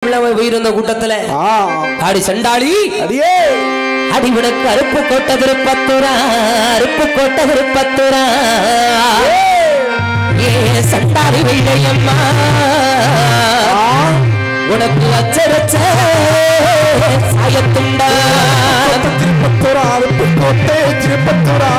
உயிர்ந்த கூட்டத்துல ஆடி சண்டாளி அடியே அடிவிடக்கு அருப்பு கோட்ட திருப்பத்துரா அருப்பு கோட்ட திருப்பத்துரா ஏ சண்டாளி வெள்ளையம்மா உனக்கு அச்சரச்ச சாயத்துண்டா திருப்பத்துரா அருப்பு கோட்டை திருப்பத்துரா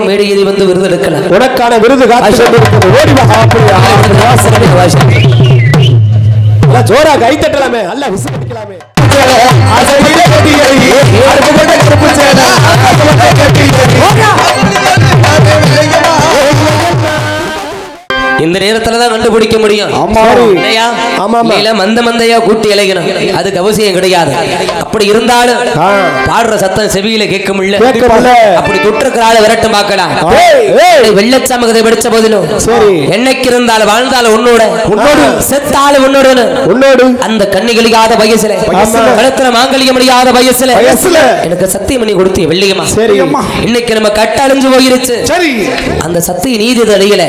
மேடையில் வந்து விருது எடுக்கலாம் உனக்கான விருது ஜோரா கை தட்டலாமே அல்ல விசிக்கலாமே இந்த நேரத்துல தான் கண்டுபிடிக்க முடியும். மந்த மந்தையா கூட்டி இளைக்கணும், அதுக்கு அவசியம் கிடையாது. அப்படி இருந்தாலும் பாடுற சத்தம் செவியில கேட்க முடியல. அப்படி தொற்றுக்கிற ஆளை விரட்டும் பார்க்கலாம். வெள்ளச்சமகத்தை படிச்ச போதிலும் என்னைக்கு இருந்தாலும் வாழ்ந்தாலும் உன்னோட செத்தாலும் உன்னோடு அந்த கண்ணிகளிக்காத வயசுல கழுத்துல மாங்கலிக்க முடியாத வயசுல எனக்கு சத்தியம் பண்ணி கொடுத்தீங்க வெள்ளியம்மா. இன்னைக்கு நம்ம கட்டழிஞ்சு போயிருச்சு. அந்த சத்திய நீதி அடையல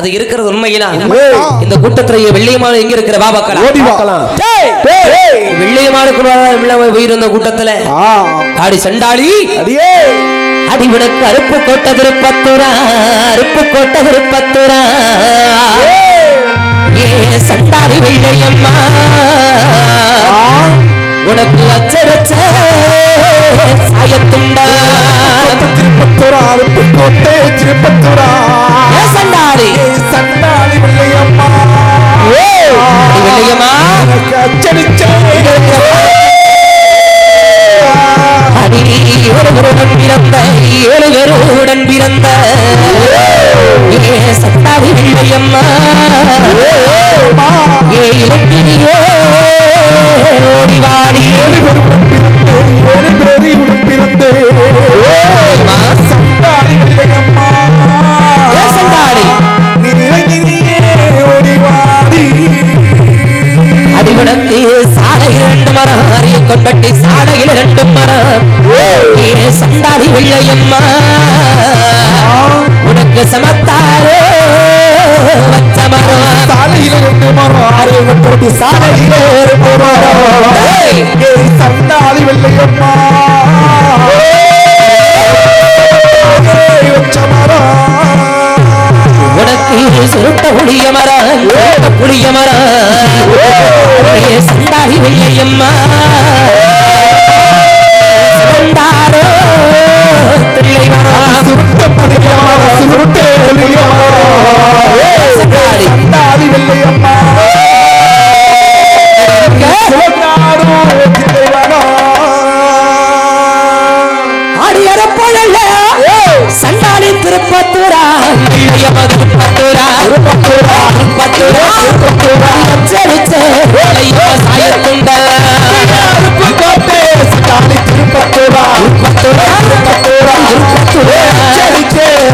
அது இருக்கிறது உண்மையினா இந்த கூட்டத்திலேயே வெள்ளியமான எங்க இருக்கிற பாபாக்கலாம் வெள்ளியமான உயிர்ந்த கூட்டத்துல ஆடி சண்டாளி அடிவிடக்கு அருப்பு கோட்ட திருப்பத்துரா அருப்பு கோட்ட திருப்பத்துரா ஏ சண்டாளி வெள்ளையம்மா உனக்கு அச்சரச்ச சாயத்துண்டா திருப்பத்துரா அருப்பு கோட்டை திருப்பத்துரா சண்டாளி சண்டாளி வெள்ளையம்மா வெள்ளையம்மா ஒருவருடன் பிறந்த 7 பேருடன் பிறந்த சட்டாவி வெள்ளையம்மா ஏ இலக்கினியோ ஓடிவாடி பிறந்து சண்டாளி வெள்ளையம்மா சண்டாளி அடிவிடத்து சாலையில் 2 மரம் அறிய கொண்டட்டி சாலையில் 2 மரம் சண்டாளி வெள்ளையம்மா உனக்கு சமத்தாரோ வச்ச மரம் சாலையில் 2 மரம் அறிய கொண்டட்டி சாலையில் 2 மரம் சண்டாளி வெள்ளையம்மா வச்ச மரம் உனக்கு சுருட்ட புளிய மரம் புளிய மரம் சண்டாளி வெள்ளையம்மா சண்டாரோ பிள்ளை மரம் சுருட்ட புளிய மரம் சுருட்ட புளிய மரம் சண்டாளி வெள்ளையம்மா சண்டாளி திருப்பத்துரா திருப்பத்துரா திருப்பத்துரா சாயத்துண்டா சண்டாளி திருப்பத்துரா திருப்பத்துரா திருப்பத்துரா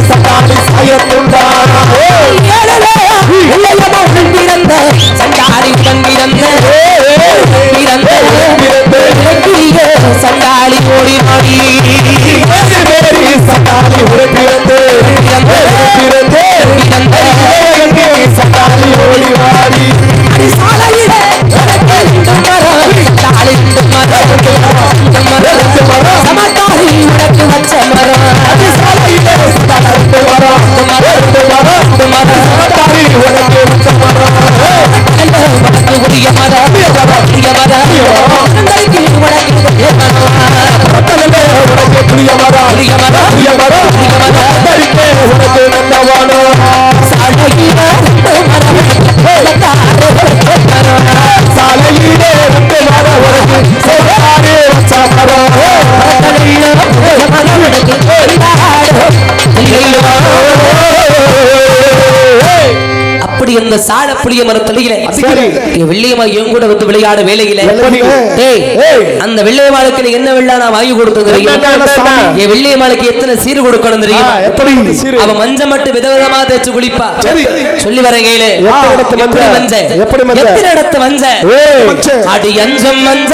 சண்டாளி சாயத்துண்டா பிறந்த சண்டாளி பிறந்த சண்டாளி ஓடி மாடி சண்டாளி பிறந்து சண்டாளி ஓடி வாடி சாலையில சமத்தாரி உனக்கு வச்ச மரம் உரிய மரம் சாலையிலே அப்படி அந்த சால புளிய மரத்தடியில வெள்ளியம்மா என் கூட வந்து விளையாட வேலையில அந்த வெள்ளையம்மாளுக்கு நீ என்ன வெள்ளா நான் வாங்கி கொடுத்தது என் வெள்ளியம்மாளுக்கு எத்தனை சீர் கொடுக்கணும் தெரியுமா? அவ மஞ்ச மட்டும் விதவிதமா தேய்ச்சு குளிப்பா. சொல்லி வரகையில எத்தனை இடத்து மஞ்ச அடி அஞ்சம் மஞ்ச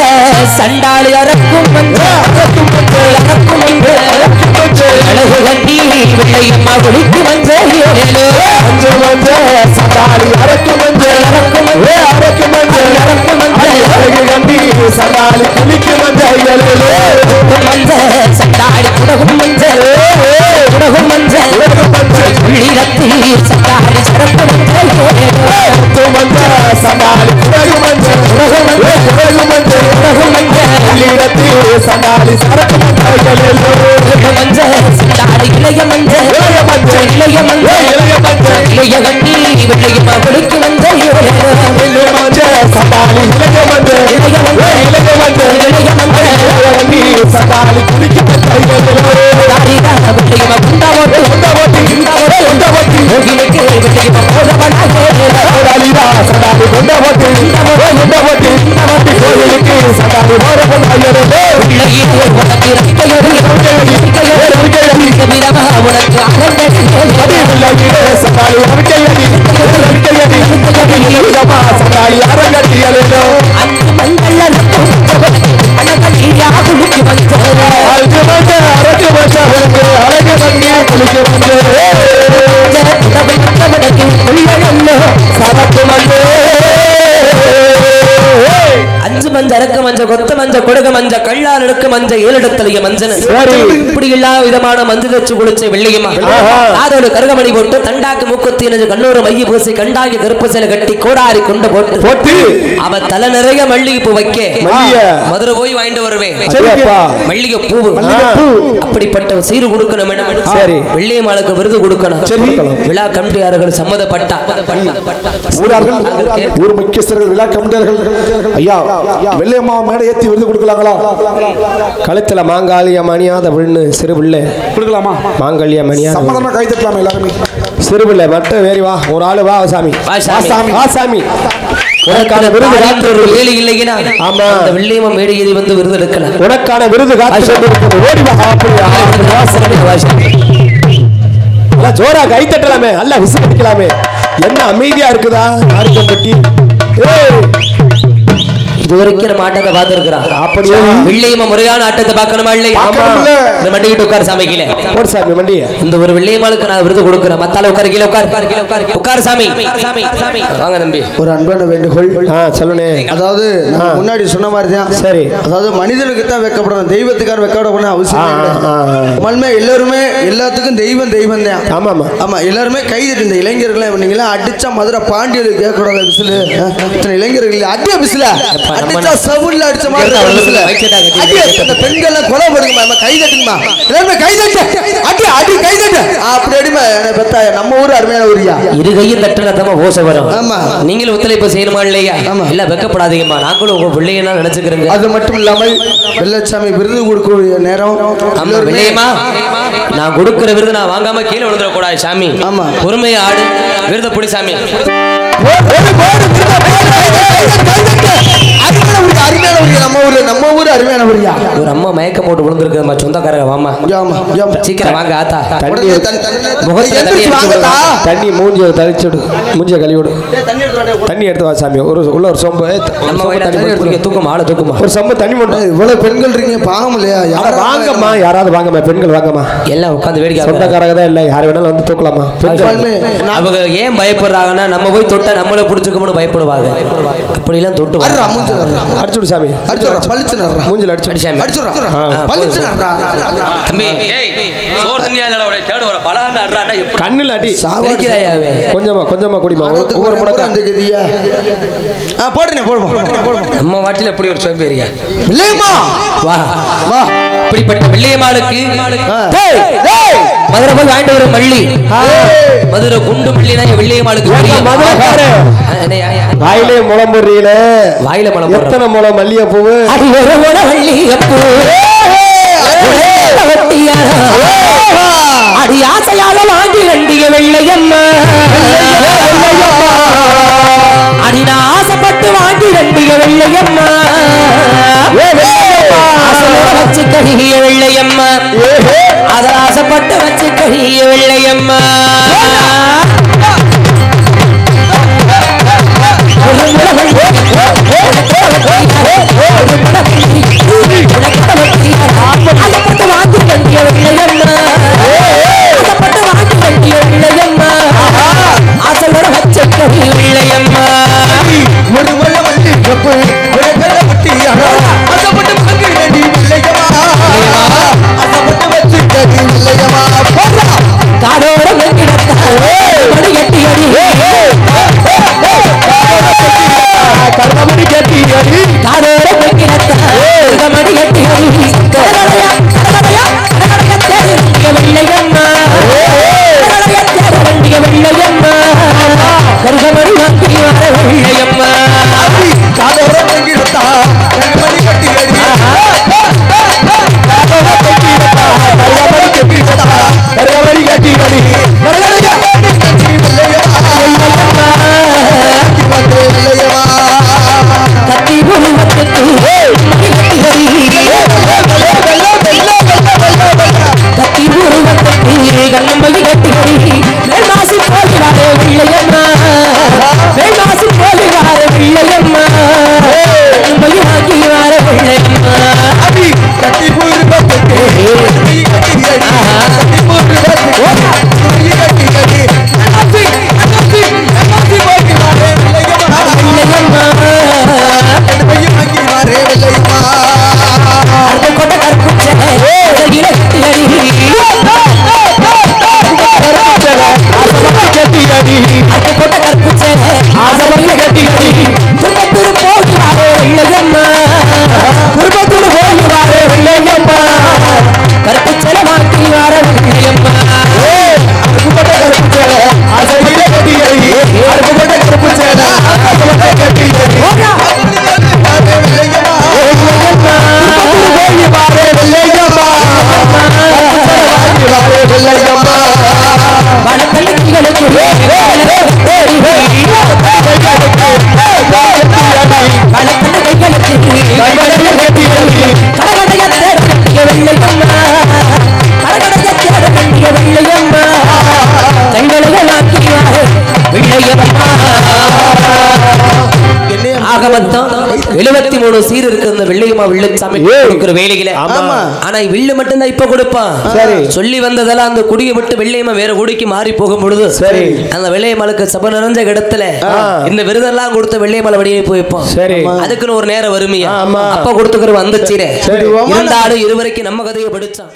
சண்டாளி அறக்கும் மஞ்ச அழகு கட்டி வெள்ளையம்மா குளிக்கு மஞ்ச சண்டாளி அரக்கு மஞ்சள் அரக்கு மஞ்சள் அழகு கண்டி சண்டாளி குளிக்கு மஞ்சள் மஞ்சள் சண்டாளி குடகும் மஞ்சள் உள்ளிடத்தி சண்டாளி சரக்கு மஞ்சள் சண்டாளி குடகு மஞ்சள் உள்ளிடத்தி சண்டாளி சரக்கு மஞ்சள் சண்டாளி இளைய மஞ்சள் இளைய கண்டி வெள்ளையம்மா குளிக்கு மஞ்சள் சண்டாளி சண்டாளி குளிக்கு அஞ்சு மஞ்ச அரக்க மஞ்ச கொத்த மஞ்ச கொடுக மஞ்ச கள்ளால் எடுக்க மஞ்ச ஏழெடுத்தலைய மஞ்சள் இப்படி எல்லா விதமான மஞ்சள் வச்சு குளிச்ச வெள்ளியம்மா அதோட கருகமணி போட்டு தண்டாக்கு மூக்குத்தி கண்ணூர் மைய பூசி கண்டாகி கருப்பு சிலை கட்டி கோடாரி கொண்டு போட்டு அவ தலை நிறைய மல்லிகைப்பூ வைக்க மதுரை போய் வாங்கிட்டு வருவேன் மல்லிகை பூ அப்படிப்பட்ட சீரு கொடுக்கணும் வெள்ளியம்மாளுக்கு விருது கொடுக்கணும் விழா கமிட்டியாளர்கள் சம்மதப்பட்டா ஊர் முக்கியஸ்தர்கள் விழா கமிட்டியாளர்கள் ஐயா வெள்ளையம்மா மேடை ஏத்தி விருது கொடுக்கலாங்களா? கழுத்துல மாங்காளியம் அணியாத விண்ணு சிறு பிள்ளை கொடுக்கலாமா? மாங்கல்யம் அணியாத சம்மதமா கை தட்டலாமா எல்லாருமே? சிறு பிள்ளை மட்டும் வேறி வா, ஒரு ஆளு வா சாமி சாமி உனக்கான விருது காத்து வேலை இல்லைன்னா ஆமா அந்த வெள்ளியம்மா மேடை ஏறி வந்து விருது எடுக்கலாம். உனக்கான விருது காத்து ஓடி வா, ஜோரா கை தட்டலாமே, நல்லா விசிலடிக்கலாமே. என்ன அமைதியா இருக்குதா ஆர்க்கம் கட்டி இது வரைக்கும் நம்ம ஆட்டத்தை பார்த்திருக்கிறோம். அப்படியே வெள்ளியம்மா முறையான ஆட்டத்தை பார்க்கணுமா இல்லையா? இந்த மண்டிக்கிட்டு உட்கார் சாமி கீழே போடு சாமி மண்டி. இந்த ஒரு வெள்ளியம்மாளுக்கு நான் விருது கொடுக்குறேன். மத்தால உட்கார் கீழே உட்கார் சாமி. வாங்க நம்பி. ஒரு அன்பான வேண்டுகோள் சொல்லுனே. அதாவது முன்னாடி சொன்ன மாதிரி தான். சரி. அதாவது மனிதனுக்கு தான் வெக்கப்படணும், தெய்வத்துக்கார வெக்கப்படணும் அவசியம் இல்லை. எல்லாருமே எல்லாத்துக்கும் தெய்வம் தான். ஆமா ஆமா எல்லாருமே கைதட்டு. இந்த இளைஞர்கள் நீங்களா அடிச்சா மதுரை பாண்டியர் கேட்கக்கூடாது விசிலு. இளைஞர்கள் அடிய விசில அடிச்சா சவுல்ல அடிச்ச மாதிரி பெண்கள் கொலை பண்ணுங்கம்மா, கை தட்டுங்கம்மா, எல்லாருமே கை தட்டு, அடி அடி கை தட்டு. அப்படி அடிமா பெத்தா நம்ம ஊர் அருமையான ஊரியா. இரு கையும் தட்டுனதமா ஓசை வரும். ஆமா நீங்களும் ஒத்துழைப்பு செய்யணுமா இல்லையா? எல்லாம் வெக்கப்படாதீங்கம்மா, நாங்களும் உங்க பிள்ளைங்க நினைச்சுக்கிறேங்க. அது மட்டும் இல்லாமல் வெள்ளச்சாமி விருது கொடுக்கக்கூடிய நேரம் வெள்ளையம்மா நான் கொடுக்கிற விருது நான் வாங்காம கீழே விழுந்துட கூடாது சாமி. ஆமா பொறுமையா ஆடு, விருத புடி சாமி. நம்ம ஊர் அருமையான ஊரியா. ஒரு அம்மா மயக்கம் போட்டு விழுந்திருக்கு சொந்தக்காரங்க. வாமா சீக்கிரம் வாங்க ஆத்தா. தண்ணி மூஞ்சிய தளிச்சுடு, மூஞ்சிய கழுவிடு. தண்ணி எடுத்து வா சாமி. உள்ள ஒரு சொம்பு தூக்கமா ஆளை தூக்குமா, ஒரு சொம்பு தண்ணி மட்டும். இவ்வளவு பெண்கள் இருக்கீங்க பாவம் இல்லையா? வாங்கம்மா, யாராவது வாங்கம்மா, பெண்கள் வாங்கம்மா. எல்லாம் உட்காந்து வேடிக்கை. சொந்தக்காரங்க தான் இல்லை, யார் வேணாலும் வந்து தூக்கலாமா. அவங்க ஏன் பயப்படுறாங்கன்னா நம்ம போய் தொட்டா நம்மள புடிச்சுக்கணும்னு பயப்படுவாங்க. அப்படி எல்லாம் தொட்டு அடிச்சுடு சாமி. மூஞ்சில அடிச்சு சாமி தம்பி. கண்ணுல அடி கொஞ்சமா குடிமா. ஒவ்வொரு முடக்கா போடுங்க நம்ம வாட்டில எப்படி ஒரு சோம்பேறியா வா வா. இப்படிப்பட்ட வெள்ளியம்மாளுக்கு மதுரை போய் வாங்கிட்டு வர மல்லி, மதுரை குண்டு மல்லி தான் வெள்ளியம்மாளுக்கு. வாயிலே முளம் போடுறீல, வாயில முளம் எத்தனை முளம் மல்லிகை பூவு. அடி ஆசையால வாங்கி கண்டிய வெள்ளையம்மா அடி நான் ஆசைப்பட்டு வாங்கி கண்டிய வெள்ளையம்மா வச்சு கழிய வெள்ளையம்மா அத ஆசைப்பட்டு வச்சு கழிய வெள்ளையம்மா சீர் இருக்கு அந்த வெள்ளையம்மா வெள்ளச்சாமி கொடுக்கிற வேலையில ஆனா வில்லு மட்டும் தான் இப்ப கொடுப்பான் சொல்லி வந்ததெல்லாம் அந்த குடியை விட்டு வெள்ளையம்மா வேற குடிக்கு மாறி போகும் பொழுது அந்த வெள்ளையம்மாளுக்கு சபை நிறைஞ்ச இடத்துல இந்த விருதெல்லாம் கொடுத்த வெள்ளையம்மாளை வடிவமைப்பு வைப்போம் அதுக்குன்னு ஒரு நேரம் வறுமையா அப்ப கொடுத்துக்கிற அந்த சீரை இருந்தாலும் இதுவரைக்கும் நம்ம கதையை படிச்சான்